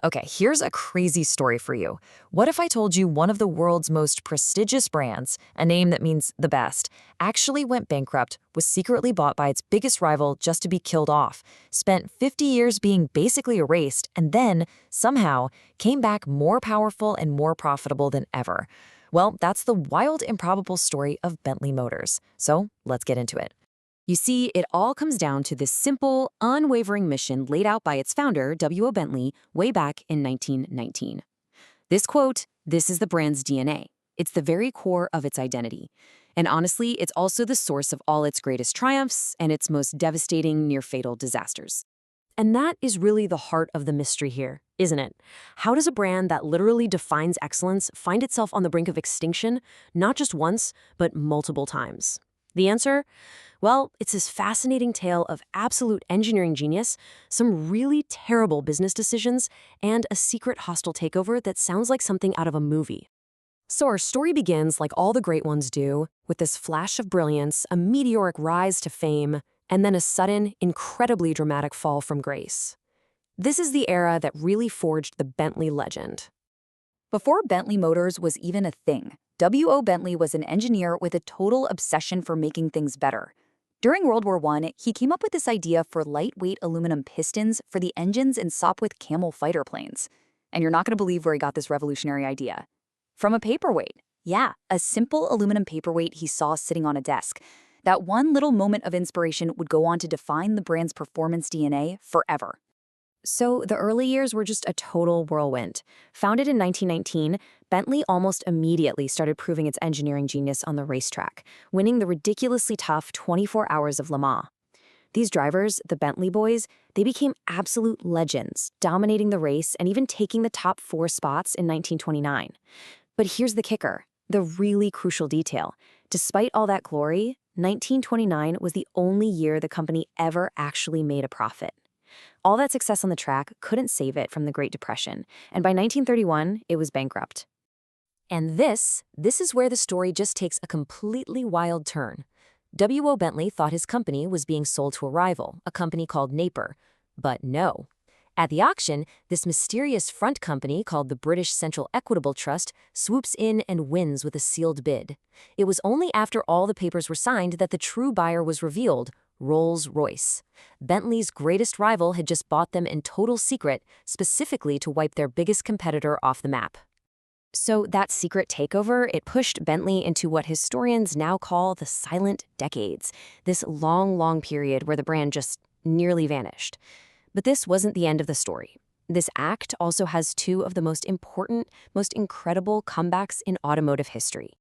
Okay, here's a crazy story for you. What if I told you one of the world's most prestigious brands, a name that means the best, actually went bankrupt, was secretly bought by its biggest rival just to be killed off, spent 50 years being basically erased, and then, somehow, came back more powerful and more profitable than ever? Well, that's the wild, improbable story of Bentley Motors. So let's get into it. You see, it all comes down to this simple, unwavering mission laid out by its founder, W.O. Bentley, way back in 1919. This quote, "This is the brand's DNA. It's the very core of its identity. And honestly, it's also the source of all its greatest triumphs and its most devastating, near-fatal disasters." And that is really the heart of the mystery here, isn't it? How does a brand that literally defines excellence find itself on the brink of extinction, not just once, but multiple times? The answer? Well, it's this fascinating tale of absolute engineering genius, some really terrible business decisions, and a secret hostile takeover that sounds like something out of a movie. So our story begins like all the great ones do, with this flash of brilliance, a meteoric rise to fame, and then a sudden, incredibly dramatic fall from grace. This is the era that really forged the Bentley legend. Before Bentley Motors was even a thing, W.O. Bentley was an engineer with a total obsession for making things better. During World War I, he came up with this idea for lightweight aluminum pistons for the engines in Sopwith Camel fighter planes. And you're not going to believe where he got this revolutionary idea. From a paperweight. Yeah, a simple aluminum paperweight he saw sitting on a desk. That one little moment of inspiration would go on to define the brand's performance DNA forever. So the early years were just a total whirlwind. Founded in 1919, Bentley almost immediately started proving its engineering genius on the racetrack, winning the ridiculously tough 24 Hours of Le Mans. These drivers, the Bentley Boys, they became absolute legends, dominating the race and even taking the top 4 spots in 1929. But here's the kicker, the really crucial detail. Despite all that glory, 1929 was the only year the company ever actually made a profit. All that success on the track couldn't save it from the Great Depression, and by 1931, it was bankrupt. And this is where the story just takes a completely wild turn. W.O. Bentley thought his company was being sold to a rival, a company called Napier. But no. At the auction, this mysterious front company called the British Central Equitable Trust swoops in and wins with a sealed bid. It was only after all the papers were signed that the true buyer was revealed, Rolls-Royce. Bentley's greatest rival had just bought them in total secret, specifically to wipe their biggest competitor off the map. So that secret takeover, it pushed Bentley into what historians now call the silent decades, this long period where the brand just nearly vanished. But this wasn't the end of the story. This act also has 2 of the most important, most incredible comebacks in automotive history.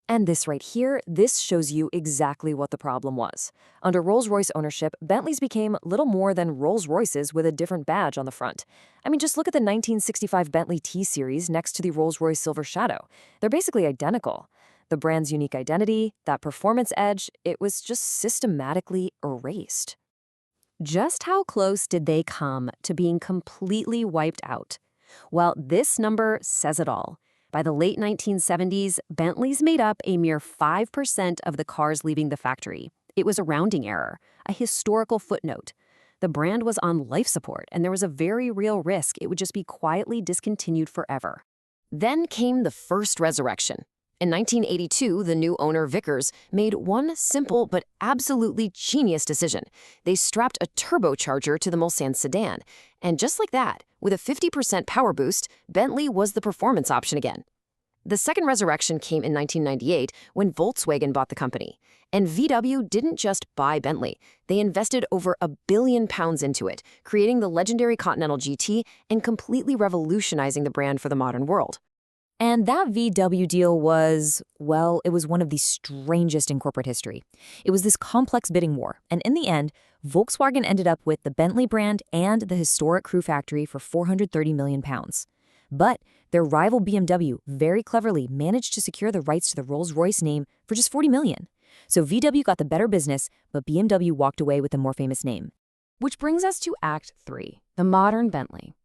And this right here, this shows you exactly what the problem was. Under Rolls-Royce ownership, Bentleys became little more than Rolls-Royces with a different badge on the front. I mean, just look at the 1965 Bentley T-Series next to the Rolls-Royce Silver Shadow. They're basically identical. The brand's unique identity, that performance edge, it was just systematically erased. Just how close did they come to being completely wiped out? Well, this number says it all. By the late 1970s, Bentleys made up a mere 5% of the cars leaving the factory. It was a rounding error, a historical footnote. The brand was on life support, and there was a very real risk it would just be quietly discontinued forever. Then came the first resurrection. In 1982, the new owner, Vickers, made one simple but absolutely genius decision. They strapped a turbocharger to the Mulsanne sedan. And just like that, with a 50% power boost, Bentley was the performance option again. The second resurrection came in 1998 when Volkswagen bought the company. And VW didn't just buy Bentley. They invested over £1 billion into it, creating the legendary Continental GT and completely revolutionizing the brand for the modern world. And that VW deal was, well, it was one of the strangest in corporate history. It was this complex bidding war, and in the end, Volkswagen ended up with the Bentley brand and the historic Crewe factory for £430 million. But their rival BMW very cleverly managed to secure the rights to the Rolls-Royce name for just $40 million. So VW got the better business, but BMW walked away with the more famous name. Which brings us to Act 3, the modern Bentley.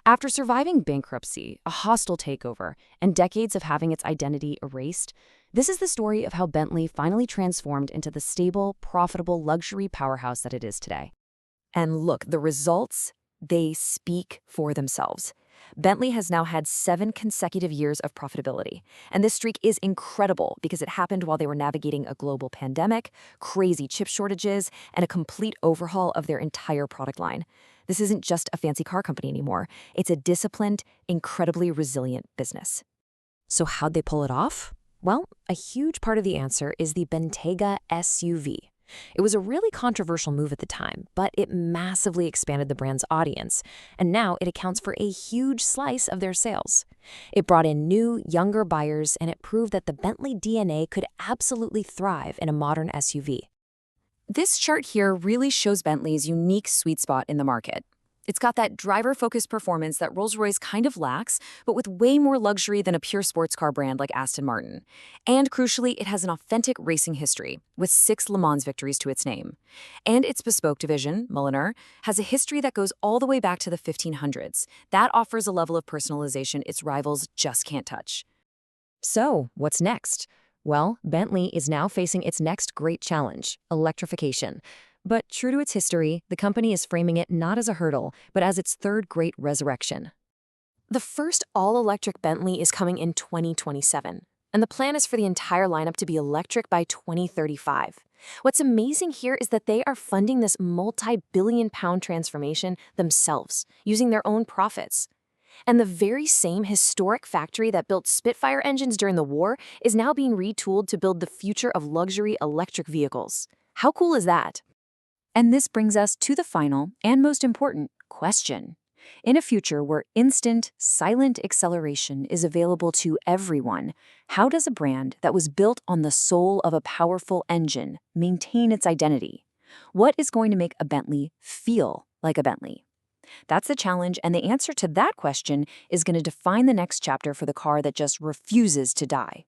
After surviving bankruptcy, a hostile takeover, and decades of having its identity erased, this is the story of how Bentley finally transformed into the stable, profitable luxury powerhouse that it is today. And look, the results, they speak for themselves. Bentley has now had 7 consecutive years of profitability. And this streak is incredible because it happened while they were navigating a global pandemic, crazy chip shortages, and a complete overhaul of their entire product line. This isn't just a fancy car company anymore. It's a disciplined, incredibly resilient business. So how'd they pull it off? Well, a huge part of the answer is the Bentayga SUV. It was a really controversial move at the time, but it massively expanded the brand's audience, and now it accounts for a huge slice of their sales. It brought in new, younger buyers, and it proved that the Bentley DNA could absolutely thrive in a modern SUV. This chart here really shows Bentley's unique sweet spot in the market. It's got that driver-focused performance that Rolls-Royce kind of lacks, but with way more luxury than a pure sports car brand like Aston Martin. And crucially, it has an authentic racing history, with 6 Le Mans victories to its name. And its bespoke division, Mulliner, has a history that goes all the way back to the 1500s. That offers a level of personalization its rivals just can't touch. So, what's next? Well, Bentley is now facing its next great challenge, electrification. But true to its history, the company is framing it not as a hurdle, but as its third great resurrection. The first all-electric Bentley is coming in 2027, and the plan is for the entire lineup to be electric by 2035. What's amazing here is that they are funding this multi-billion-pound transformation themselves, using their own profits. And the very same historic factory that built Spitfire engines during the war is now being retooled to build the future of luxury electric vehicles. How cool is that? And this brings us to the final and most important question. In a future where instant, silent acceleration is available to everyone, how does a brand that was built on the soul of a powerful engine maintain its identity? What is going to make a Bentley feel like a Bentley? That's the challenge, and the answer to that question is going to define the next chapter for the car that just refuses to die.